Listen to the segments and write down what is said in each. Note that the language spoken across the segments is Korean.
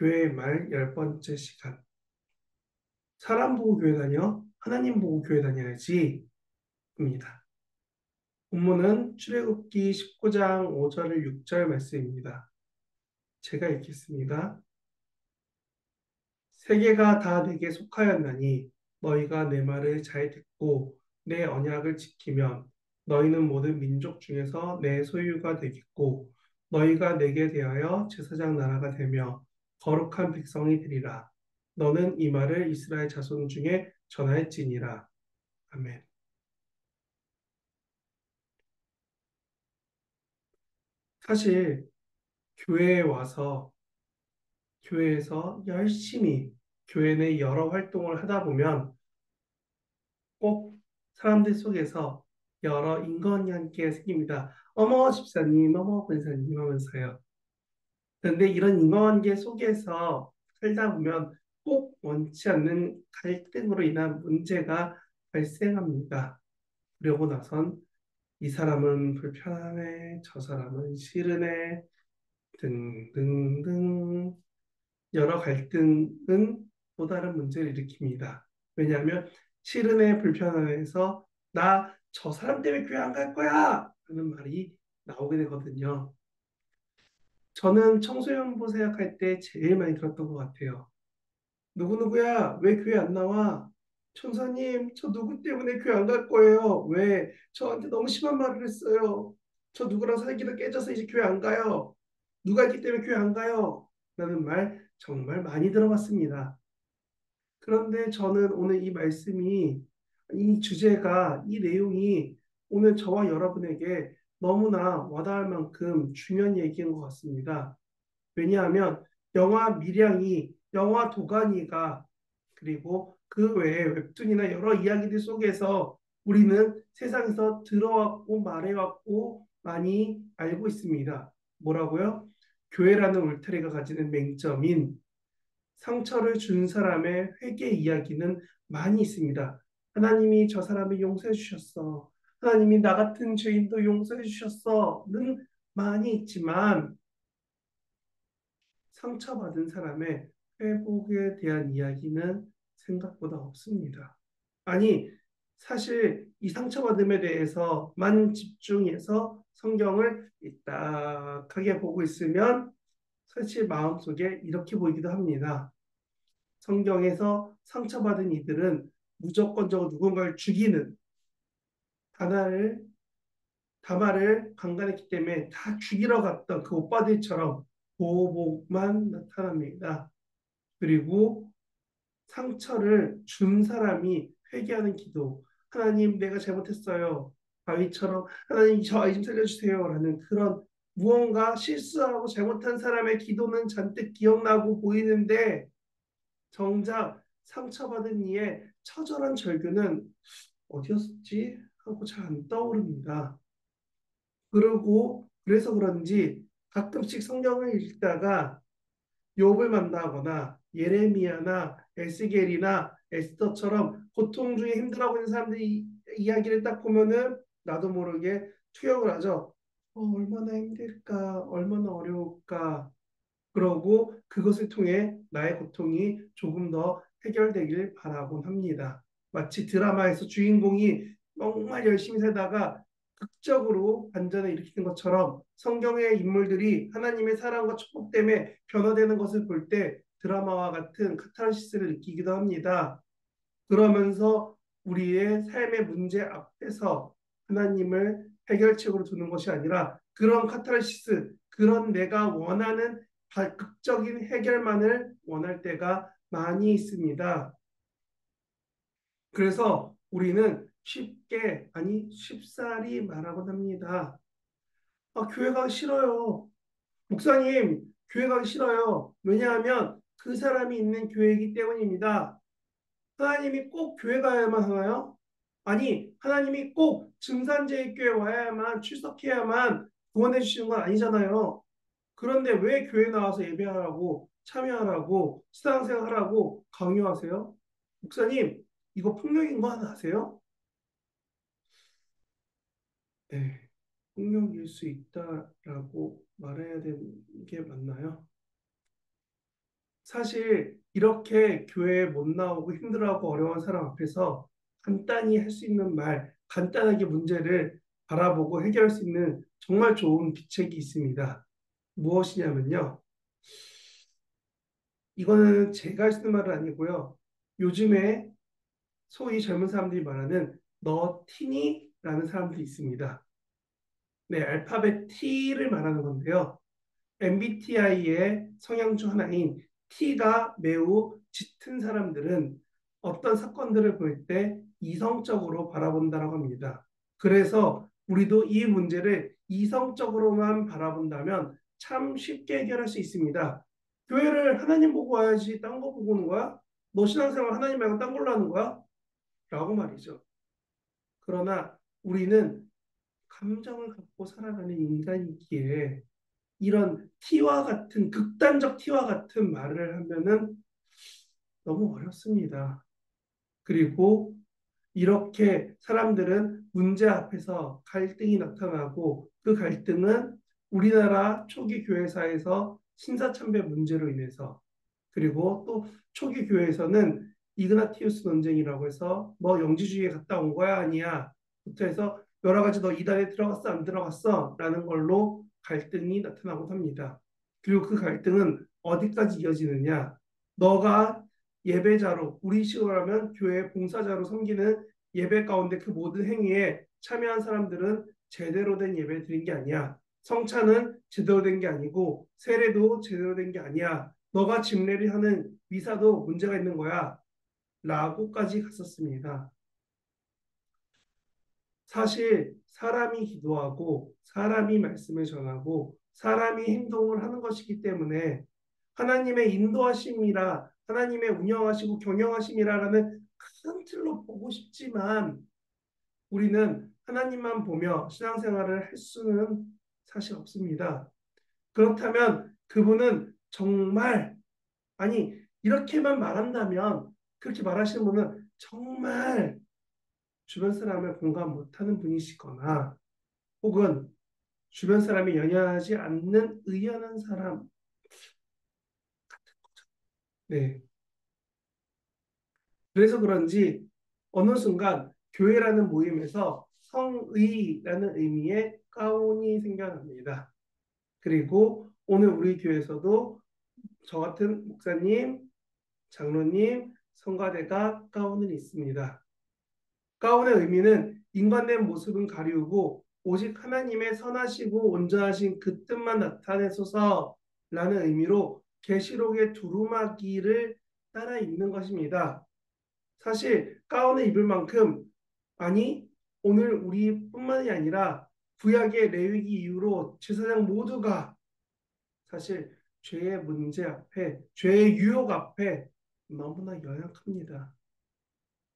교회 말 10번째 시간. 사람 보고 교회 다녀? 하나님 보고 교회 다녀야지. 입니다. 본문은 출애굽기 19장 5절 6절 말씀입니다. 제가 읽겠습니다. 세계가 다 내게 속하였나니 너희가 내 말을 잘 듣고 내 언약을 지키면 너희는 모든 민족 중에서 내 소유가 되겠고 너희가 내게 대하여 제사장 나라가 되며 거룩한 백성이 되리라. 너는 이 말을 이스라엘 자손 중에 전할지니라. 아멘. 사실 교회에 와서 교회에서 열심히 교회 내 여러 활동을 하다 보면 꼭 사람들 속에서 여러 인간관계가 생깁니다. 어머 집사님, 어머 권사님 하면서요. 그런데 이런 인간관계 속에서 살다 보면 꼭 원치 않는 갈등으로 인한 문제가 발생합니다. 그러고 나선 이 사람은 불편하네, 저 사람은 싫으네, 등등등 여러 갈등은 또 다른 문제를 일으킵니다. 왜냐하면 싫은애 불편해서 나 저 사람 때문에 교회 안 갈 거야 하는 말이 나오게 되거든요. 저는 청소년부 생각할 때 제일 많이 들었던 것 같아요. 누구누구야 왜 교회 안 나와? 천사님 저 누구 때문에 교회 안 갈 거예요. 왜? 저한테 너무 심한 말을 했어요. 저 누구랑 사귀다 깨져서 이제 교회 안 가요. 누가 있기 때문에 교회 안 가요. 라는 말 정말 많이 들어봤습니다. 그런데 저는 오늘 이 말씀이, 이 주제가, 이 내용이 오늘 저와 여러분에게 너무나 와닿을 만큼 중요한 얘기인 것 같습니다. 왜냐하면 영화 밀양이, 영화 도가니가, 그리고 그 외에 웹툰이나 여러 이야기들 속에서 우리는 세상에서 들어왔고 말해왔고 많이 알고 있습니다. 뭐라고요? 교회라는 울타리가 가지는 맹점인 상처를 준 사람의 회개 이야기는 많이 있습니다. 하나님이 저 사람을 용서해 주셨어. 하나님이 나 같은 죄인도 용서해 주셨어.는 많이 있지만 상처받은 사람의 회복에 대한 이야기는 생각보다 없습니다. 아니, 사실 이 상처받음에 대해서만 집중해서 성경을 딱하게 보고 있으면 사실 마음속에 이렇게 보이기도 합니다. 성경에서 상처받은 이들은 무조건적으로 누군가를 죽이는 다나를 다말을 강간했기 때문에 다 죽이러 갔던 그 오빠들처럼 보복만 나타납니다. 그리고 상처를 준 사람이 회개하는 기도, 하나님 내가 잘못했어요. 다윗처럼 하나님 저 아이 좀 살려주세요 라는 그런 무언가 실수하고 잘못한 사람의 기도는 잔뜩 기억나고 보이는데 정작 상처받은 이의 처절한 절규는 어디였지? 하고 잘 안 떠오릅니다. 그리고 그래서 그런지 가끔씩 성경을 읽다가 욥을 만나거나 예레미야나 에스겔이나 에스더처럼 고통 중에 힘들어하고 있는 사람들이 이야기를 딱 보면은 나도 모르게 투영을 하죠. 얼마나 힘들까, 얼마나 어려울까. 그러고 그것을 통해 나의 고통이 조금 더 해결되길 바라곤 합니다. 마치 드라마에서 주인공이 정말 열심히 살다가 극적으로 반전을 일으키는 것처럼 성경의 인물들이 하나님의 사랑과 축복 때문에 변화되는 것을 볼 때 드라마와 같은 카타르시스를 느끼기도 합니다. 그러면서 우리의 삶의 문제 앞에서 하나님을 해결책으로 두는 것이 아니라 그런 카타르시스, 그런 내가 원하는 극적인 해결만을 원할 때가 많이 있습니다. 그래서 우리는 쉽게, 아니 쉽사리 말하곤 합니다. 교회 가기 싫어요. 목사님, 교회 가기 싫어요. 왜냐하면 그 사람이 있는 교회이기 때문입니다. 하나님이 꼭 교회 가야만 하나요? 아니, 하나님이 꼭 증산제일교회 와야만 출석해야만 구원해 주시는 건 아니잖아요. 그런데 왜 교회 나와서 예배하라고 참여하라고 신앙생활하라고 강요하세요? 목사님, 이거 폭력인 거 하나 아세요? 네, 폭력일 수 있다라고 말해야 되는 게 맞나요? 사실 이렇게 교회에 못 나오고 힘들어하고 어려운 사람 앞에서 간단히 할 수 있는 말, 간단하게 문제를 바라보고 해결할 수 있는 정말 좋은 비책이 있습니다. 무엇이냐면요. 이거는 제가 할 수 있는 말은 아니고요. 요즘에 소위 젊은 사람들이 말하는 너 티니? 라는 사람들이 있습니다. 네, 알파벳 T를 말하는 건데요. MBTI의 성향 중 하나인 T가 매우 짙은 사람들은 어떤 사건들을 볼 때 이성적으로 바라본다고 합니다. 그래서 우리도 이 문제를 이성적으로만 바라본다면 참 쉽게 해결할 수 있습니다. 교회를 하나님 보고 와야지 딴 거 보고 오는 거야? 너 신앙생활 하나님 말고 딴 걸로 하는 거야? 라고 말이죠. 그러나 우리는 감정을 갖고 살아가는 인간이기에 이런 T와 같은 극단적 T와 같은 말을 하면은 너무 어렵습니다. 그리고 이렇게 사람들은 문제 앞에서 갈등이 나타나고 그 갈등은 우리나라 초기 교회사에서 신사참배 문제로 인해서 그리고 또 초기 교회에서는 이그나티우스 논쟁이라고 해서 뭐 영지주의에 갔다 온 거야 아니야 부터 해서 여러 가지 너 이단에 들어갔어 안 들어갔어 라는 걸로 갈등이 나타나곤 합니다. 그리고 그 갈등은 어디까지 이어지느냐 너가 예배자로 우리 식으로 하면 교회 봉사자로 섬기는 예배 가운데 그 모든 행위에 참여한 사람들은 제대로 된 예배 드린 게 아니야. 성찬은 제대로 된 게 아니고 세례도 제대로 된 게 아니야. 너가 집례를 하는 미사도 문제가 있는 거야. 라고까지 갔었습니다. 사실 사람이 기도하고 사람이 말씀을 전하고 사람이 행동을 하는 것이기 때문에 하나님의 인도하심이라 하나님의 운영하시고 경영하심이라는 큰 틀로 보고 싶지만 우리는 하나님만 보며 신앙생활을 할 수는 사실 없습니다. 그렇다면 그분은 정말 아니 이렇게만 말한다면 그렇게 말하시는 분은 정말 주변 사람을 공감 못하는 분이시거나 혹은 주변 사람이 연연하지 않는 의연한 사람. 네. 그래서 그런지 어느 순간 교회라는 모임에서 성의라는 의미의 가운이 생겨납니다. 그리고 오늘 우리 교회에서도 저 같은 목사님, 장로님, 성가대가 가운은 있습니다. 가운의 의미는 인간된 모습은 가리우고 오직 하나님의 선하시고 온전하신 그 뜻만 나타내소서라는 의미로 계시록의 두루마기를 따라 입는 것입니다. 사실 가운을 입을 만큼 아니 오늘 우리뿐만이 아니라 구약의 레위기 이후로 제사장 모두가 사실 죄의 문제 앞에 죄의 유혹 앞에 너무나 연약합니다.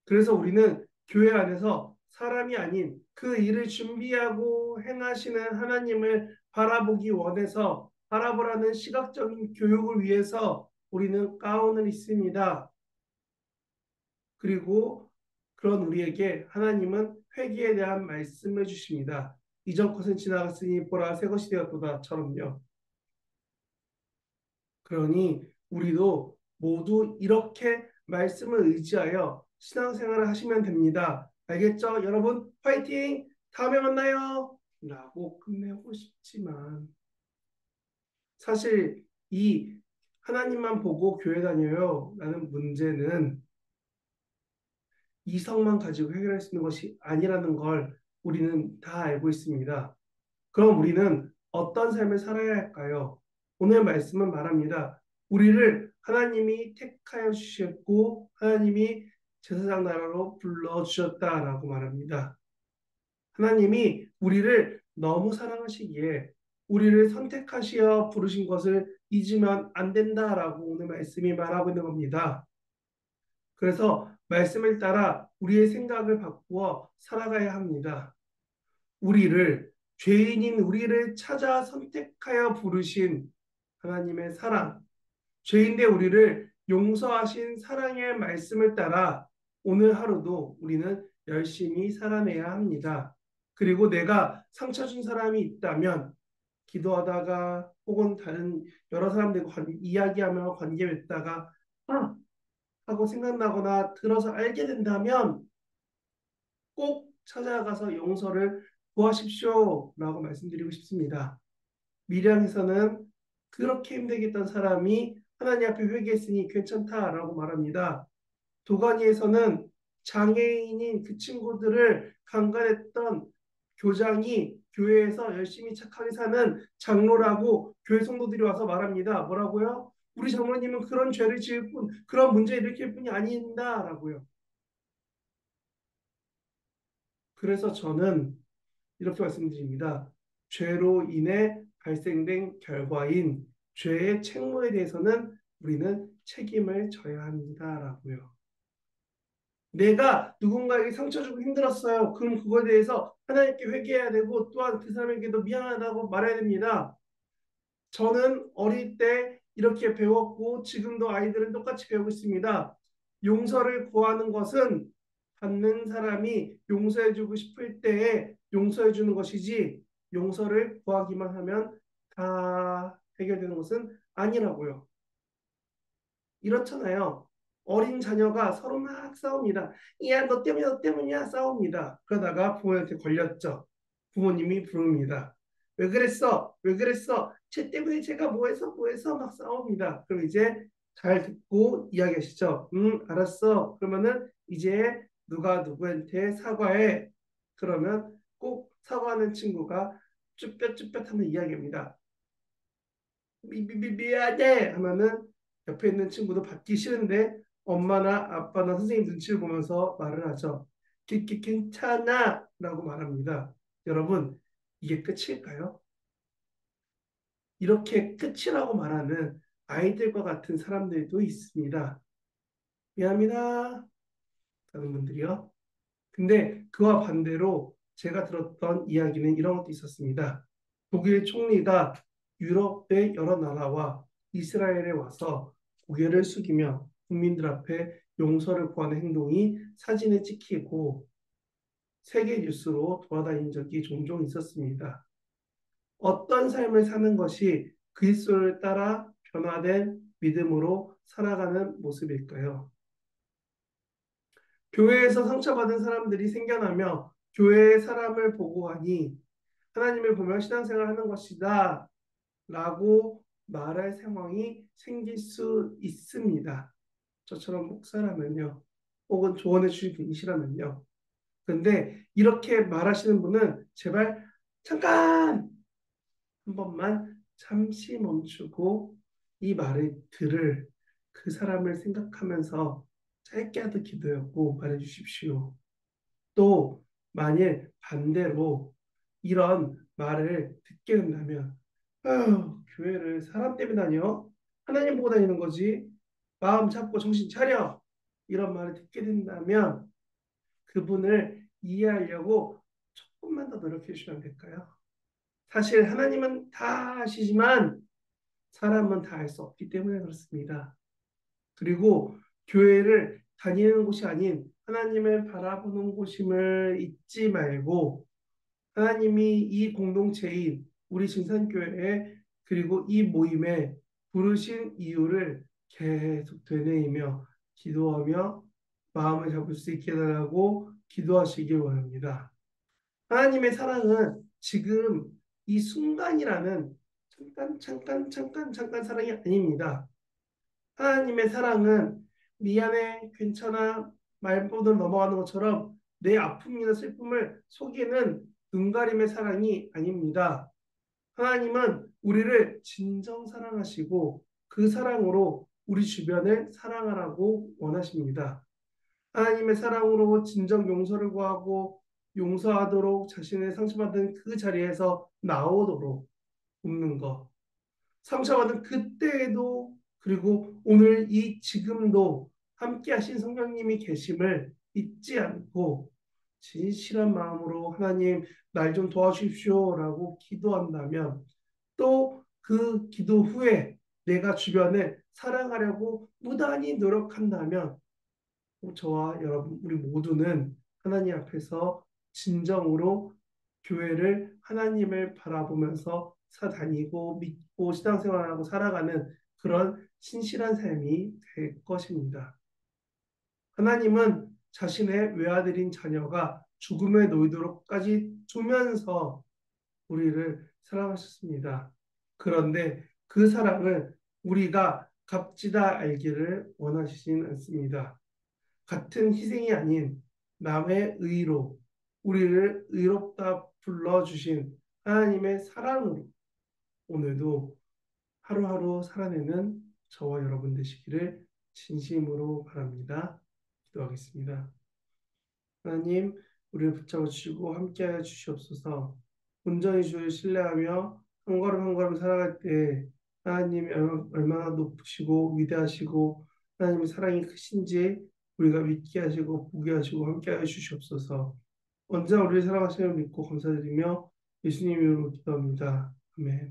그래서 우리는 교회 안에서 사람이 아닌 그 일을 준비하고 행하시는 하나님을 바라보기 원해서 바라보라는 시각적인 교육을 위해서 우리는 가운을 입습니다. 그리고 그런 우리에게 하나님은 회개에 대한 말씀을 주십니다. 이전 것은 지나갔으니 보라 새 것이 되었도다처럼요. 그러니 우리도 모두 이렇게 말씀을 의지하여 신앙생활을 하시면 됩니다. 알겠죠? 여러분 화이팅! 다음에 만나요! 라고 끝내고 싶지만 사실 이 하나님만 보고 교회 다녀요 라는 문제는 이성만 가지고 해결할 수 있는 것이 아니라는 걸 우리는 다 알고 있습니다. 그럼 우리는 어떤 삶을 살아야 할까요? 오늘 말씀은 말합니다. 우리를 하나님이 택하여 주셨고 하나님이 제사장 나라로 불러주셨다라고 말합니다. 하나님이 우리를 너무 사랑하시기에 우리를 선택하시어 부르신 것을 잊으면 안 된다라고 오늘 말씀이 말하고 있는 겁니다. 그래서 말씀을 따라 우리의 생각을 바꾸어 살아가야 합니다. 우리를 죄인인 우리를 찾아 선택하여 부르신 하나님의 사랑, 죄인대 우리를 용서하신 사랑의 말씀을 따라 오늘 하루도 우리는 열심히 살아내야 합니다. 그리고 내가 상처 준 사람이 있다면 기도하다가 혹은 다른 여러 사람들과 이야기하며 관계 맺다가 아 하고 생각나거나 들어서 알게 된다면 꼭 찾아가서 용서를 구하십시오라고 말씀드리고 싶습니다. 미량에서는 그렇게 힘들게 했던 사람이 하나님 앞에 회개했으니 괜찮다라고 말합니다. 도가니에서는 장애인인 그 친구들을 강간했던 교장이 교회에서 열심히 착하게 사는 장로라고 교회 성도들이 와서 말합니다. 뭐라고요? 우리 장로님은 그런 죄를 지을 뿐, 그런 문제 일으킬 뿐이 아닌다라고요. 그래서 저는 이렇게 말씀드립니다. 죄로 인해 발생된 결과인 죄의 책무에 대해서는 우리는 책임을 져야 합니다라고요. 내가 누군가에게 상처 주고 힘들었어요. 그럼 그거에 대해서 하나님께 회개해야 되고 또한 그 사람에게도 미안하다고 말해야 됩니다. 저는 어릴 때 이렇게 배웠고 지금도 아이들은 똑같이 배우고 있습니다. 용서를 구하는 것은 받는 사람이 용서해주고 싶을 때에 용서해주는 것이지 용서를 구하기만 하면 다 해결되는 것은 아니라고요. 이렇잖아요. 어린 자녀가 서로 막 싸웁니다. 야, 너 때문에 너 때문이야 싸웁니다. 그러다가 부모한테 걸렸죠. 부모님이 부릅니다. 왜 그랬어? 왜 그랬어? 쟤 때문에 제가 뭐 해서 막 싸웁니다. 그럼 이제 잘 듣고 이야기하시죠. 알았어. 그러면은 이제 누가 누구한테 사과해. 그러면 꼭 사과하는 친구가 쭈뼛쭈뼛하면 이야기합니다. 미안해 하면은 옆에 있는 친구도 받기 싫은데 엄마나 아빠나 선생님 눈치를 보면서 말을 하죠. 괜찮아 라고 말합니다. 여러분, 이게 끝일까요? 이렇게 끝이라고 말하는 아이들과 같은 사람들도 있습니다. 미안합니다 하는 분들이요. 근데 그와 반대로 제가 들었던 이야기는 이런 것도 있었습니다. 독일 총리가 유럽의 여러 나라와 이스라엘에 와서 고개를 숙이며 국민들 앞에 용서를 구하는 행동이 사진에 찍히고 세계 뉴스로 돌아다닌 적이 종종 있었습니다. 어떤 삶을 사는 것이 그리스도를 따라 변화된 믿음으로 살아가는 모습일까요? 교회에서 상처받은 사람들이 생겨나며 교회의 사람을 보고 하니 하나님을 보며 신앙생활 하는 것이다 라고 말할 상황이 생길 수 있습니다. 저처럼 목사라면요. 혹은 조언해 주실 분이시라면요. 그런데 이렇게 말하시는 분은 제발 잠깐 한 번만 잠시 멈추고 이 말을 들을 그 사람을 생각하면서 짧게라도 기도하고 말해 주십시오. 또 만일 반대로 이런 말을 듣게 된다면 아휴, 교회를 사람 때문에 다녀? 하나님 보고 다니는 거지. 마음 잡고 정신 차려. 이런 말을 듣게 된다면 그분을 이해하려고 조금만 더 노력해 주시면 안 될까요? 사실 하나님은 다 아시지만 사람은 다 알 수 없기 때문에 그렇습니다. 그리고 교회를 다니는 곳이 아닌 하나님을 바라보는 곳임을 잊지 말고 하나님이 이 공동체인 우리 증산교회에 그리고 이 모임에 부르신 이유를 계속 되뇌이며 기도하며 마음을 잡을 수 있게 해달라고 기도하시길 원합니다. 하나님의 사랑은 지금 이 순간이라는 잠깐 사랑이 아닙니다. 하나님의 사랑은 미안해, 괜찮아, 말보다 넘어가는 것처럼 내 아픔이나 슬픔을 속이는 눈가림의 사랑이 아닙니다. 하나님은 우리를 진정 사랑하시고 그 사랑으로 우리 주변을 사랑하라고 원하십니다. 하나님의 사랑으로 진정 용서를 구하고 용서하도록 자신의 상처받은 그 자리에서 나오도록 돕는 것. 상처받은 그때에도 그리고 오늘 이 지금도 함께 하신 성령님이 계심을 잊지 않고 진실한 마음으로 하나님 날 좀 도와주십시오라고 기도한다면 또 그 기도 후에 내가 주변을 사랑하려고 무단히 노력한다면 저와 여러분 우리 모두는 하나님 앞에서 진정으로 교회를 하나님을 바라보면서 다니고 믿고 신앙생활하고 살아가는 그런 신실한 삶이 될 것입니다. 하나님은 자신의 외아들인 자녀가 죽음에 놓이도록까지 두면서 우리를 사랑하셨습니다. 그런데 그 사랑을 우리가 값지다 알기를 원하시진 않습니다. 같은 희생이 아닌 남의 의로 우리를 의롭다 불러주신 하나님의 사랑으로 오늘도 하루하루 살아내는 저와 여러분 되시기를 진심으로 바랍니다. 기도하겠습니다. 하나님, 우리를 붙잡아 주시고 함께하여 주시옵소서. 온전히 주를 신뢰하며 한 걸음 한 걸음 살아갈 때 하나님이 얼마나 높으시고 위대하시고 하나님의 사랑이 크신지 우리가 믿게 하시고 보게 하시고 함께하여 주시옵소서. 언제나 우리를 사랑하심을 믿고 감사드리며 예수님 이름으로 기도합니다. 아멘.